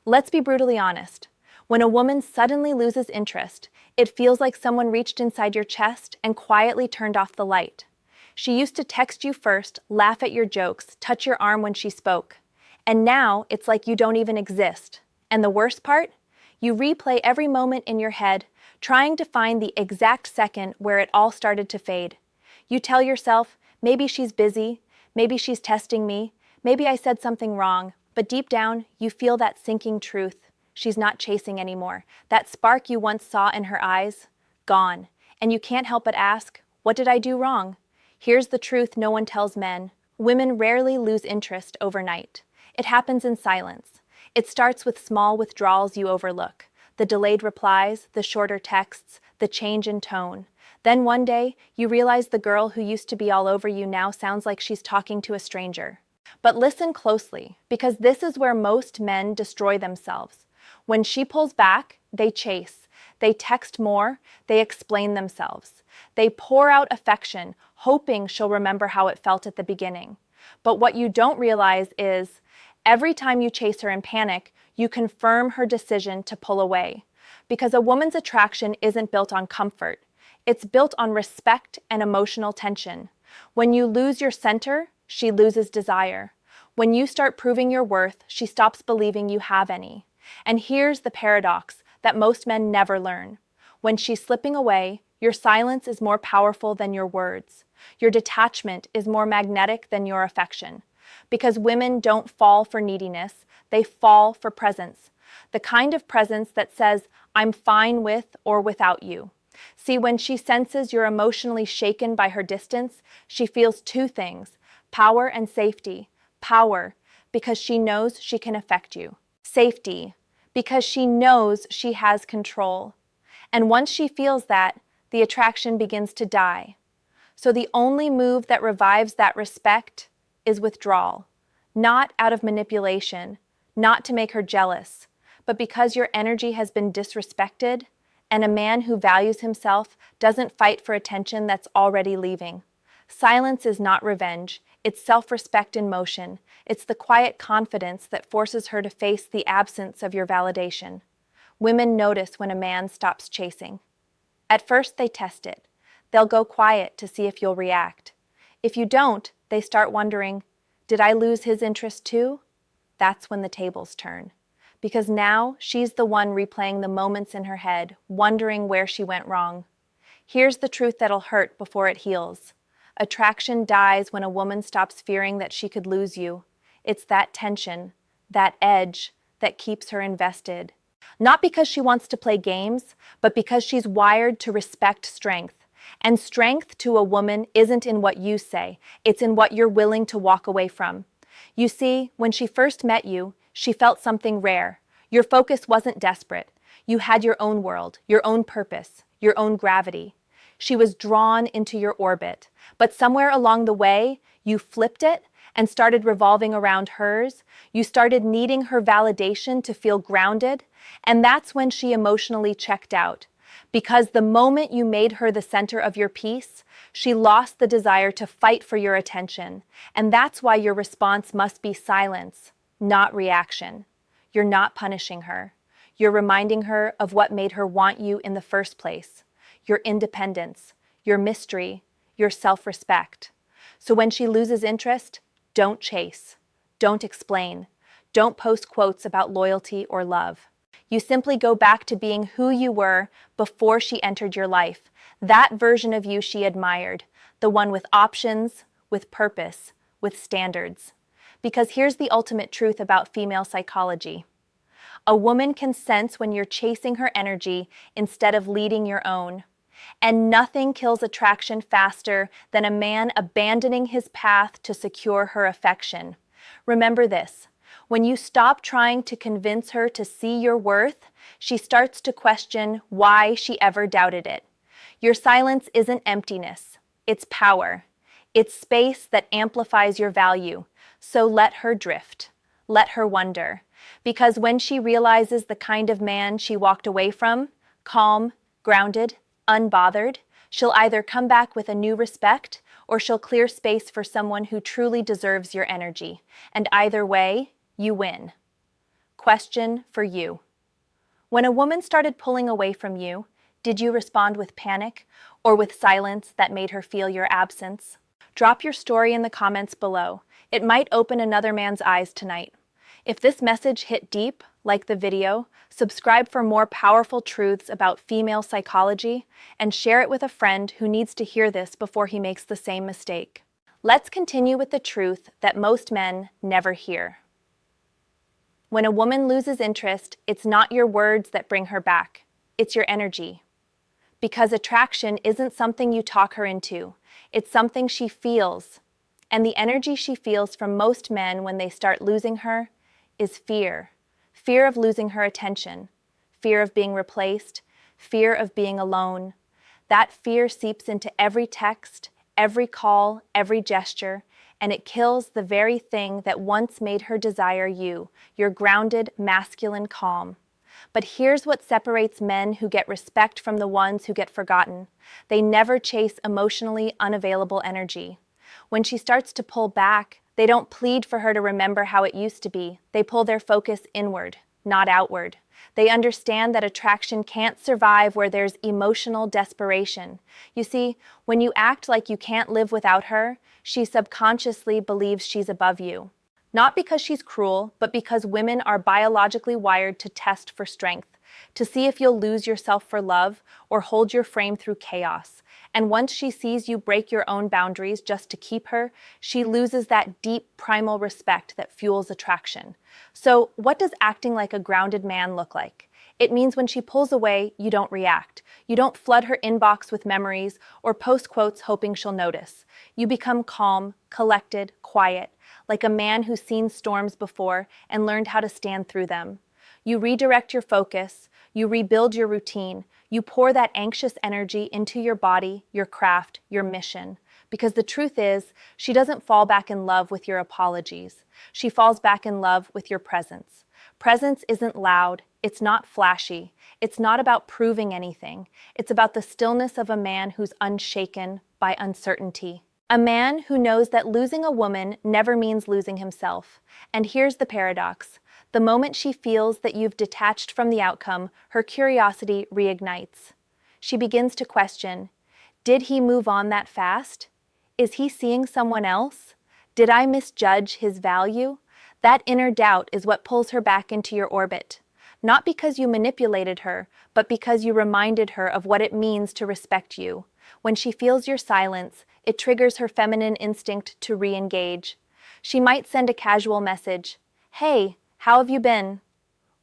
Let's be brutally honest. When a woman suddenly loses interest, it feels like someone reached inside your chest and quietly turned off the light. She used to text you first, laugh at your jokes, touch your arm when she spoke. And now it's like you don't even exist. And the worst part? You replay every moment in your head, trying to find the exact second where it all started to fade. You tell yourself, maybe she's busy, maybe she's testing me, maybe I said something wrong, but deep down, you feel that sinking truth. She's not chasing anymore. That spark you once saw in her eyes, gone. And you can't help but ask, what did I do wrong? Here's the truth no one tells men. Women rarely lose interest overnight. It happens in silence. It starts with small withdrawals you overlook. The delayed replies, the shorter texts, the change in tone. Then one day, you realize the girl who used to be all over you now sounds like she's talking to a stranger. But listen closely, because this is where most men destroy themselves. When she pulls back, they chase. They text more, they explain themselves. They pour out affection, hoping she'll remember how it felt at the beginning. But what you don't realize is, every time you chase her in panic, you confirm her decision to pull away. Because a woman's attraction isn't built on comfort. It's built on respect and emotional tension. When you lose your center, she loses desire. When you start proving your worth, she stops believing you have any. And here's the paradox that most men never learn. When she's slipping away, your silence is more powerful than your words. Your detachment is more magnetic than your affection. Because women don't fall for neediness, they fall for presence. The kind of presence that says, I'm fine with or without you. See, when she senses you're emotionally shaken by her distance, she feels two things, power and safety. Power, because she knows she can affect you. Safety, because she knows she has control. And once she feels that, the attraction begins to die. So the only move that revives that respect is withdrawal. Not out of manipulation, not to make her jealous, but because your energy has been disrespected, and a man who values himself doesn't fight for attention that's already leaving. Silence is not revenge. It's self-respect in motion. It's the quiet confidence that forces her to face the absence of your validation. Women notice when a man stops chasing. At first, they test it. They'll go quiet to see if you'll react. If you don't, they start wondering, did I lose his interest too? That's when the tables turn. Because now she's the one replaying the moments in her head, wondering where she went wrong. Here's the truth that'll hurt before it heals. Attraction dies when a woman stops fearing that she could lose you. It's that tension, that edge, that keeps her invested. Not because she wants to play games, but because she's wired to respect strength. And strength to a woman isn't in what you say, it's in what you're willing to walk away from. You see, when she first met you, she felt something rare. Your focus wasn't desperate. You had your own world, your own purpose, your own gravity. She was drawn into your orbit. But somewhere along the way, you flipped it and started revolving around hers. You started needing her validation to feel grounded. And that's when she emotionally checked out. Because the moment you made her the center of your peace, she lost the desire to fight for your attention. And that's why your response must be silence, not reaction. You're not punishing her. You're reminding her of what made her want you in the first place. Your independence, your mystery, your self-respect. So when she loses interest, don't chase. Don't explain. Don't post quotes about loyalty or love. You simply go back to being who you were before she entered your life. That version of you she admired. The one with options, with purpose, with standards. Because here's the ultimate truth about female psychology. A woman can sense when you're chasing her energy instead of leading your own. And nothing kills attraction faster than a man abandoning his path to secure her affection. Remember this. When you stop trying to convince her to see your worth, she starts to question why she ever doubted it. Your silence isn't emptiness. It's power. It's space that amplifies your value. So let her drift. Let her wonder. Because when she realizes the kind of man she walked away from, calm, grounded, unbothered, she'll either come back with a new respect or she'll clear space for someone who truly deserves your energy. And either way, you win. Question for you. When a woman started pulling away from you, did you respond with panic or with silence that made her feel your absence? Drop your story in the comments below. It might open another man's eyes tonight. If this message hit deep, like the video, subscribe for more powerful truths about female psychology, and share it with a friend who needs to hear this before he makes the same mistake. Let's continue with the truth that most men never hear. When a woman loses interest, it's not your words that bring her back. It's your energy. Because attraction isn't something you talk her into. It's something she feels. And the energy she feels from most men when they start losing her is fear. Fear of losing her attention. Fear of being replaced. Fear of being alone. That fear seeps into every text, every call, every gesture, and it kills the very thing that once made her desire you, your grounded, masculine calm. But here's what separates men who get respect from the ones who get forgotten. They never chase emotionally unavailable energy. When she starts to pull back, they don't plead for her to remember how it used to be. They pull their focus inward, not outward. They understand that attraction can't survive where there's emotional desperation. You see, when you act like you can't live without her, she subconsciously believes she's above you. Not because she's cruel, but because women are biologically wired to test for strength, to see if you'll lose yourself for love or hold your frame through chaos. And once she sees you break your own boundaries just to keep her, she loses that deep primal respect that fuels attraction. So, what does acting like a grounded man look like? It means when she pulls away, you don't react. You don't flood her inbox with memories or post quotes hoping she'll notice. You become calm, collected, quiet, like a man who's seen storms before and learned how to stand through them. You redirect your focus, you rebuild your routine, you pour that anxious energy into your body, your craft, your mission. Because the truth is, she doesn't fall back in love with your apologies. She falls back in love with your presence. Presence isn't loud, it's not flashy, it's not about proving anything. It's about the stillness of a man who's unshaken by uncertainty. A man who knows that losing a woman never means losing himself. And here's the paradox. The moment she feels that you've detached from the outcome, her curiosity reignites. She begins to question, did he move on that fast? Is he seeing someone else? Did I misjudge his value? That inner doubt is what pulls her back into your orbit. Not because you manipulated her, but because you reminded her of what it means to respect you. When she feels your silence, it triggers her feminine instinct to re-engage. She might send a casual message, "Hey, how have you been?"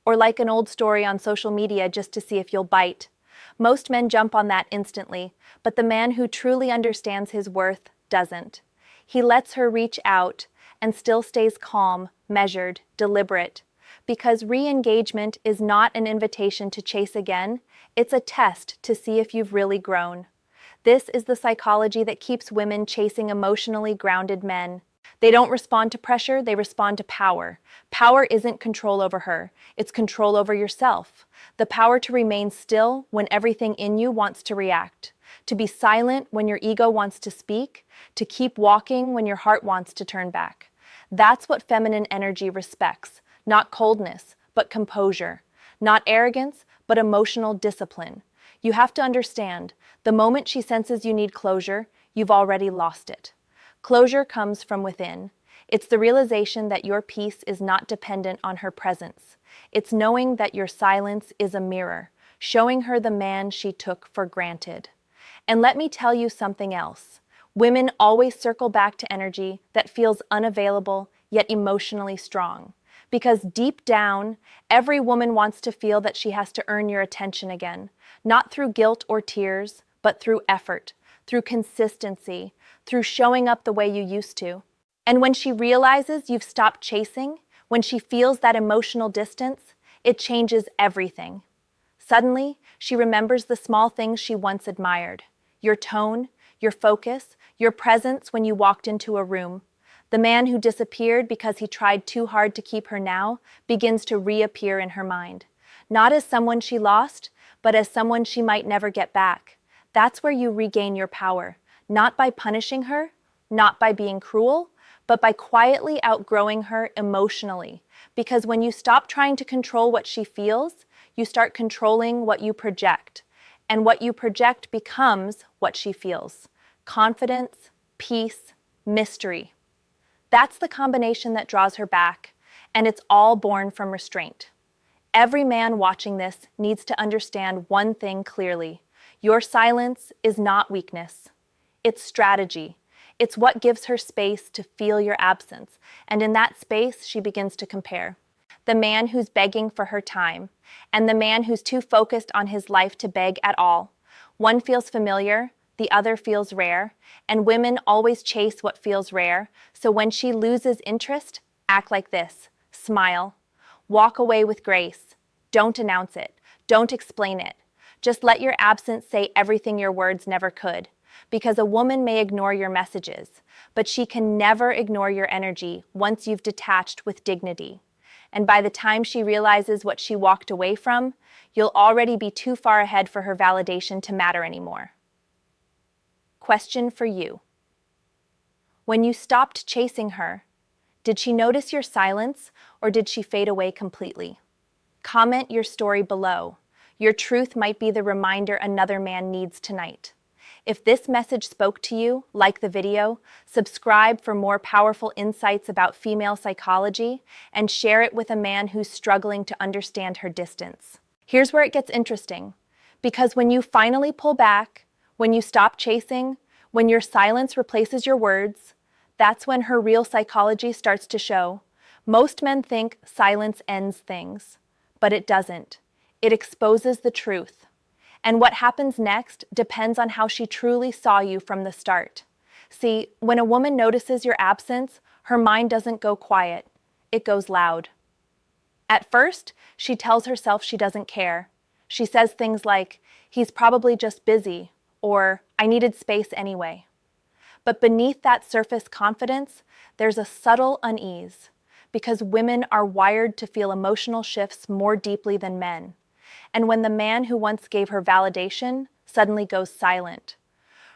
Or like an old story on social media just to see if you'll bite. Most men jump on that instantly, but the man who truly understands his worth doesn't. He lets her reach out and still stays calm, measured, deliberate. Because re-engagement is not an invitation to chase again, it's a test to see if you've really grown. This is the psychology that keeps women chasing emotionally grounded men. They don't respond to pressure, they respond to power. Power isn't control over her, it's control over yourself. The power to remain still when everything in you wants to react. To be silent when your ego wants to speak. To keep walking when your heart wants to turn back. That's what feminine energy respects. Not coldness, but composure. Not arrogance, but emotional discipline. You have to understand, the moment she senses you need closure, you've already lost it. Closure comes from within. It's the realization that your peace is not dependent on her presence. It's knowing that your silence is a mirror, showing her the man she took for granted. And let me tell you something else. Women always circle back to energy that feels unavailable, yet emotionally strong. Because deep down, every woman wants to feel that she has to earn your attention again, not through guilt or tears, but through effort, through consistency, through showing up the way you used to. And when she realizes you've stopped chasing, when she feels that emotional distance, it changes everything. Suddenly, she remembers the small things she once admired. Your tone, your focus, your presence when you walked into a room. The man who disappeared because he tried too hard to keep her now begins to reappear in her mind. Not as someone she lost, but as someone she might never get back. That's where you regain your power, not by punishing her, not by being cruel, but by quietly outgrowing her emotionally, Because when you stop trying to control what she feels, you start controlling what you project. And what you project becomes what she feels. Confidence, peace, mystery. That's the combination that draws her back, and it's all born from restraint. Every man watching this needs to understand one thing clearly. Your silence is not weakness. It's strategy. It's what gives her space to feel your absence, and in that space, she begins to compare. The man who's begging for her time, and the man who's too focused on his life to beg at all. One feels familiar, the other feels rare, and women always chase what feels rare, so when she loses interest, act like this. Smile. Walk away with grace. Don't announce it. Don't explain it. Just let your absence say everything your words never could. Because a woman may ignore your messages, but she can never ignore your energy once you've detached with dignity. And by the time she realizes what she walked away from, you'll already be too far ahead for her validation to matter anymore. Question for you. When you stopped chasing her, did she notice your silence or did she fade away completely? Comment your story below. Your truth might be the reminder another man needs tonight. If this message spoke to you, like the video, subscribe for more powerful insights about female psychology, and share it with a man who's struggling to understand her distance. Here's where it gets interesting. Because when you finally pull back, when you stop chasing, when your silence replaces your words, that's when her real psychology starts to show. Most men think silence ends things, but it doesn't. It exposes the truth. And what happens next depends on how she truly saw you from the start. See, when a woman notices your absence, her mind doesn't go quiet. It goes loud. At first, she tells herself she doesn't care. She says things like, "He's probably just busy," or "I needed space anyway." But beneath that surface confidence, there's a subtle unease, because women are wired to feel emotional shifts more deeply than men. And when the man who once gave her validation suddenly goes silent,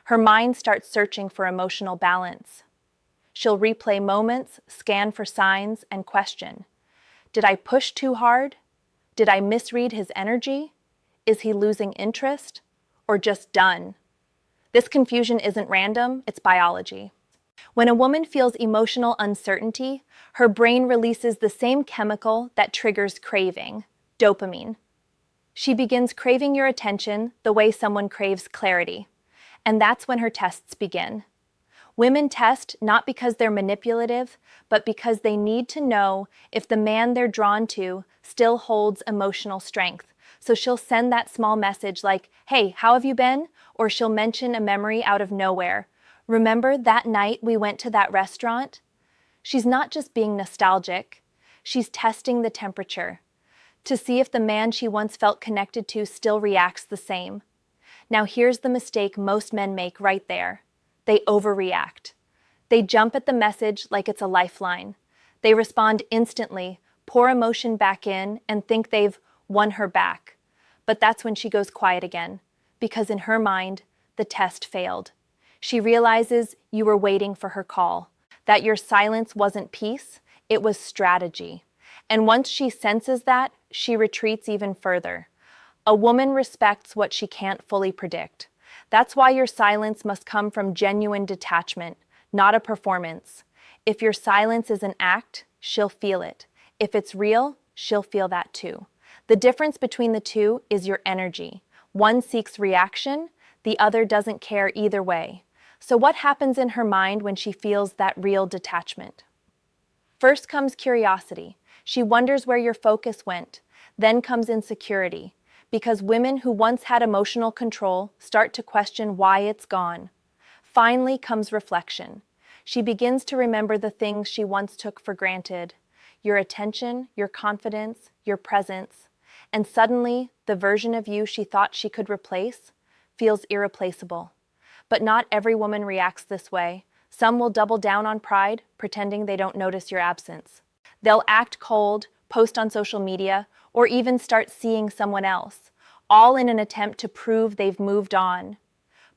her mind starts searching for emotional balance. She'll replay moments, scan for signs, and question. Did I push too hard? Did I misread his energy? Is he losing interest? Or just done? This confusion isn't random, it's biology. When a woman feels emotional uncertainty, her brain releases the same chemical that triggers craving, dopamine. She begins craving your attention the way someone craves clarity. And that's when her tests begin. Women test not because they're manipulative, but because they need to know if the man they're drawn to still holds emotional strength. So she'll send that small message like, "Hey, how have you been?" Or she'll mention a memory out of nowhere. "Remember that night we went to that restaurant?" She's not just being nostalgic. She's testing the temperature to see if the man she once felt connected to still reacts the same. Now here's the mistake most men make right there. They overreact. They jump at the message like it's a lifeline. They respond instantly, pour emotion back in, and think they've won her back. But that's when she goes quiet again, because in her mind, the test failed. She realizes you were waiting for her call, that your silence wasn't peace, it was strategy. And once she senses that, she retreats even further. A woman respects what she can't fully predict. That's why your silence must come from genuine detachment, not a performance. If your silence is an act, she'll feel it. If it's real, she'll feel that too. The difference between the two is your energy. One seeks reaction, the other doesn't care either way. So what happens in her mind when she feels that real detachment? First comes curiosity. She wonders where your focus went. Then comes insecurity, because women who once had emotional control start to question why it's gone. Finally comes reflection. She begins to remember the things she once took for granted, your attention, your confidence, your presence, and suddenly the version of you she thought she could replace feels irreplaceable. But not every woman reacts this way. Some will double down on pride, pretending they don't notice your absence. They'll act cold, post on social media, or even start seeing someone else, all in an attempt to prove they've moved on.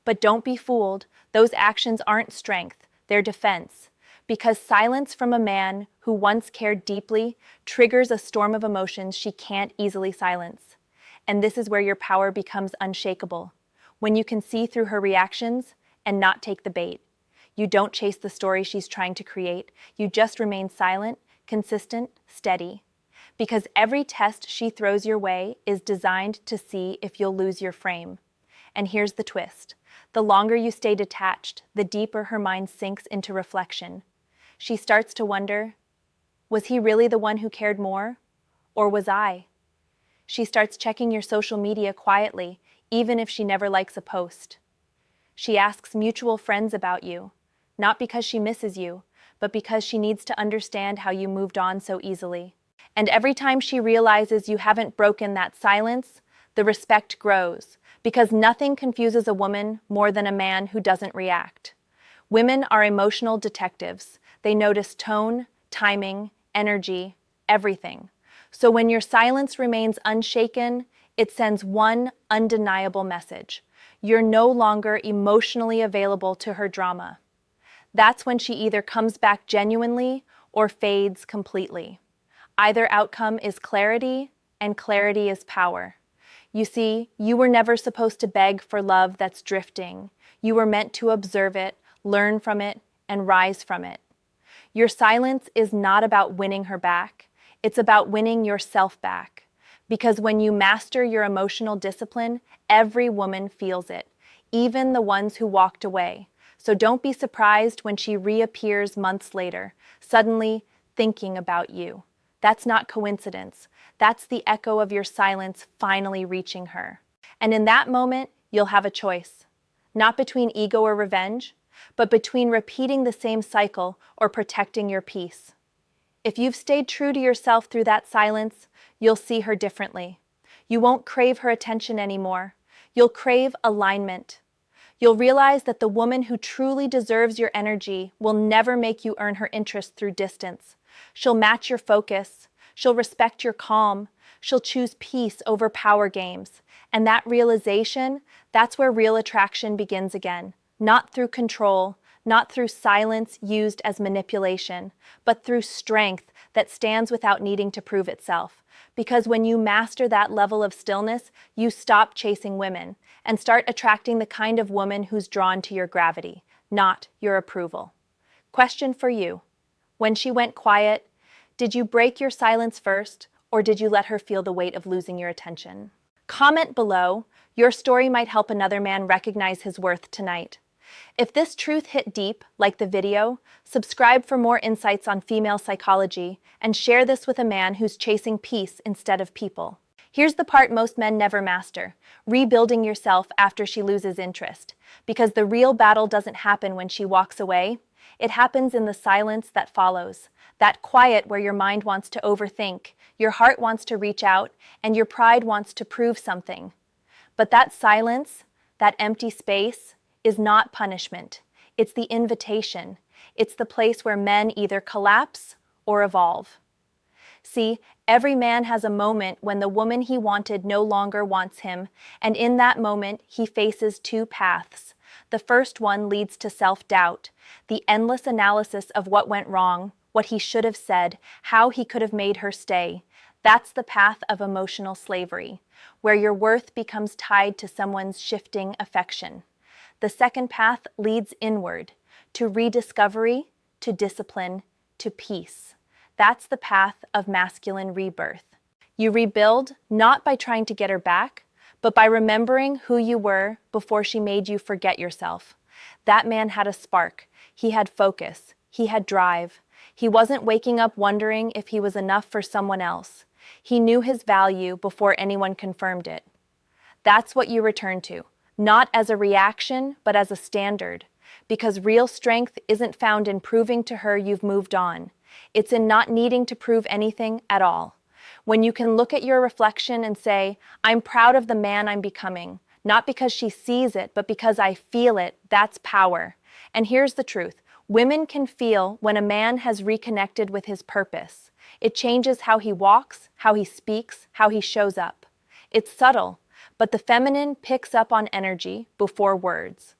But don't be fooled, those actions aren't strength, they're defense. Because silence from a man who once cared deeply triggers a storm of emotions she can't easily silence. And this is where your power becomes unshakable. When you can see through her reactions and not take the bait. You don't chase the story she's trying to create. You just remain silent, consistent, steady. Because every test she throws your way is designed to see if you'll lose your frame. And here's the twist. The longer you stay detached, the deeper her mind sinks into reflection. She starts to wonder, was he really the one who cared more? Or was I? She starts checking your social media quietly, even if she never likes a post. She asks mutual friends about you, not because she misses you, but because she needs to understand how you moved on so easily. And every time she realizes you haven't broken that silence, the respect grows, because nothing confuses a woman more than a man who doesn't react. Women are emotional detectives. They notice tone, timing, energy, everything. So when your silence remains unshaken, it sends one undeniable message. You're no longer emotionally available to her drama. That's when she either comes back genuinely or fades completely. Either outcome is clarity, and clarity is power. You see, you were never supposed to beg for love that's drifting. You were meant to observe it, learn from it, and rise from it. Your silence is not about winning her back. It's about winning yourself back. Because when you master your emotional discipline, every woman feels it, even the ones who walked away. So don't be surprised when she reappears months later, suddenly thinking about you. That's not coincidence. That's the echo of your silence finally reaching her. And in that moment, you'll have a choice. Not between ego or revenge, but between repeating the same cycle or protecting your peace. If you've stayed true to yourself through that silence, you'll see her differently. You won't crave her attention anymore. You'll crave alignment. You'll realize that the woman who truly deserves your energy will never make you earn her interest through distance. She'll match your focus. She'll respect your calm. She'll choose peace over power games. And that realization, that's where real attraction begins again. Not through control, not through silence used as manipulation, but through strength that stands without needing to prove itself. Because when you master that level of stillness, you stop chasing women and start attracting the kind of woman who's drawn to your gravity, not your approval. Question for you. When she went quiet, did you break your silence first, or did you let her feel the weight of losing your attention? Comment below. Your story might help another man recognize his worth tonight. If this truth hit deep, like the video, subscribe for more insights on female psychology and share this with a man who's chasing peace instead of people. Here's the part most men never master: rebuilding yourself after she loses interest. Because the real battle doesn't happen when she walks away. It happens in the silence that follows. That quiet where your mind wants to overthink, your heart wants to reach out, and your pride wants to prove something. But that silence, that empty space, is not punishment. It's the invitation. It's the place where men either collapse or evolve. See, every man has a moment when the woman he wanted no longer wants him, and in that moment he faces two paths. The first one leads to self-doubt, the endless analysis of what went wrong, what he should have said, how he could have made her stay. That's the path of emotional slavery, where your worth becomes tied to someone's shifting affection. The second path leads inward, to rediscovery, to discipline, to peace. That's the path of masculine rebirth. You rebuild not by trying to get her back, but by remembering who you were before she made you forget yourself. That man had a spark. He had focus. He had drive. He wasn't waking up wondering if he was enough for someone else. He knew his value before anyone confirmed it. That's what you return to, not as a reaction, but as a standard. Because real strength isn't found in proving to her you've moved on. It's in not needing to prove anything at all. When you can look at your reflection and say, I'm proud of the man I'm becoming, not because she sees it, but because I feel it, that's power. And here's the truth. Women can feel when a man has reconnected with his purpose. It changes how he walks, how he speaks, how he shows up. It's subtle, but the feminine picks up on energy before words.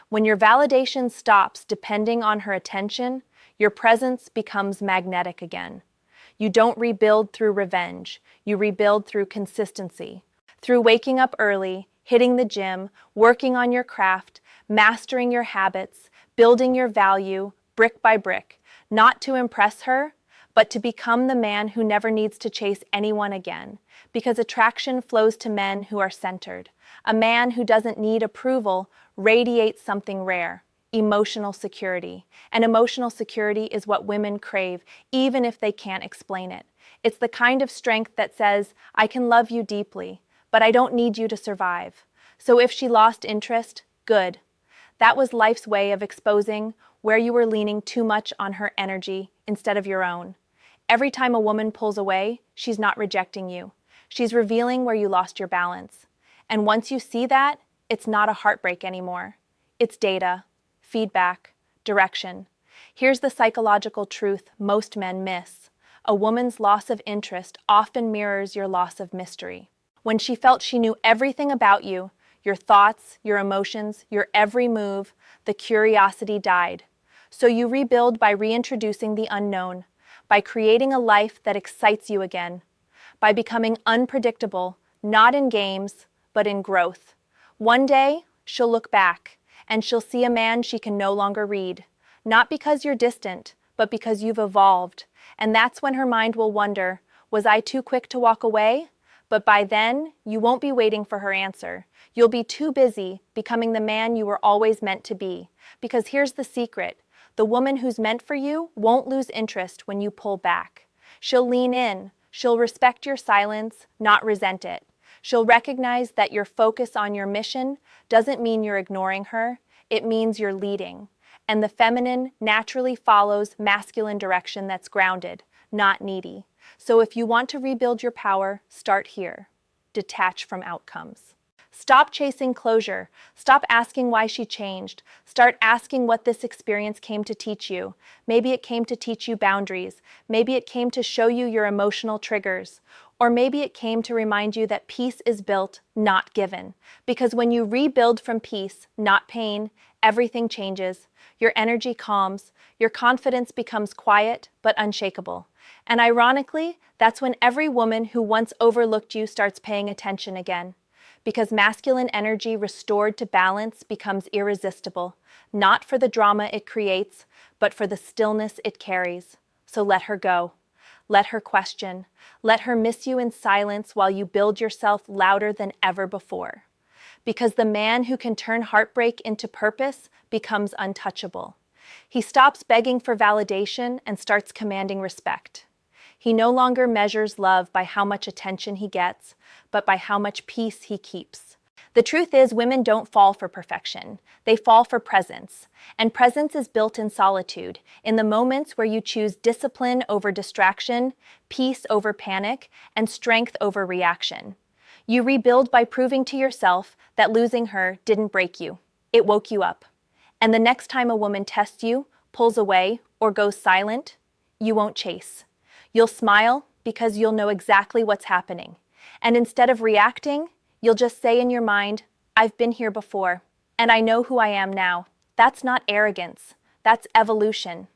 When your validation stops depending on her attention, Your presence becomes magnetic again. You don't rebuild through revenge. You rebuild through consistency. Through waking up early, hitting the gym, working on your craft, mastering your habits, building your value, brick by brick, not to impress her, but to become the man who never needs to chase anyone again, because attraction flows to men who are centered. A man who doesn't need approval radiates something rare, emotional security. And emotional security is what women crave, even if they can't explain it. It's the kind of strength that says, I can love you deeply, but I don't need you to survive. So if she lost interest, good. That was life's way of exposing where you were leaning too much on her energy instead of your own. Every time a woman pulls away, she's not rejecting you. She's revealing where you lost your balance. And once you see that, it's not a heartbreak anymore. It's data, feedback, direction. Here's the psychological truth most men miss. A woman's loss of interest often mirrors your loss of mystery. When she felt she knew everything about you, your thoughts, your emotions, your every move, the curiosity died. So you rebuild by reintroducing the unknown, by creating a life that excites you again, by becoming unpredictable, not in games, but in growth. One day, she'll look back, and she'll see a man she can no longer read, not because you're distant, but because you've evolved. And that's when her mind will wonder, was I too quick to walk away? But by then, you won't be waiting for her answer. You'll be too busy becoming the man you were always meant to be. Because here's the secret. The woman who's meant for you won't lose interest when you pull back. She'll lean in. She'll respect your silence, not resent it. She'll recognize that your focus on your mission doesn't mean you're ignoring her. It means you're leading. And the feminine naturally follows masculine direction that's grounded, not needy. So if you want to rebuild your power, start here. Detach from outcomes. Stop chasing closure. Stop asking why she changed. Start asking what this experience came to teach you. Maybe it came to teach you boundaries. Maybe it came to show you your emotional triggers. Or maybe it came to remind you that peace is built, not given. Because when you rebuild from peace, not pain, everything changes. Your energy calms. Your confidence becomes quiet, but unshakable. And ironically, that's when every woman who once overlooked you starts paying attention again. Because masculine energy restored to balance becomes irresistible, not for the drama it creates, but for the stillness it carries. So let her go. Let her question. Let her miss you in silence while you build yourself louder than ever before. Because the man who can turn heartbreak into purpose becomes untouchable. He stops begging for validation and starts commanding respect. He no longer measures love by how much attention he gets, but by how much peace he keeps. The truth is, women don't fall for perfection. They fall for presence. And presence is built in solitude, in the moments where you choose discipline over distraction, peace over panic, and strength over reaction. You rebuild by proving to yourself that losing her didn't break you. It woke you up. And the next time a woman tests you, pulls away, or goes silent, you won't chase. You'll smile because you'll know exactly what's happening. And instead of reacting, you'll just say in your mind, I've been here before, and I know who I am now. That's not arrogance. That's evolution.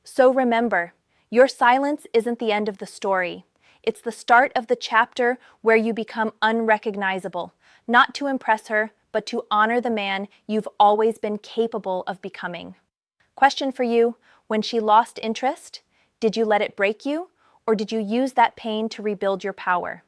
So remember, your silence isn't the end of the story. It's the start of the chapter where you become unrecognizable, not to impress her, but to honor the man you've always been capable of becoming. Question for you, when she lost interest, did you let it break you? Or did you use that pain to rebuild your power?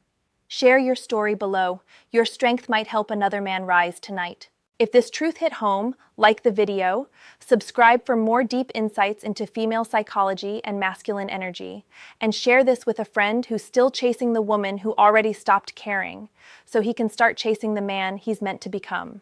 Share your story below. Your strength might help another man rise tonight. If this truth hit home, like the video, subscribe for more deep insights into female psychology and masculine energy, and share this with a friend who's still chasing the woman who already stopped caring, so he can start chasing the man he's meant to become.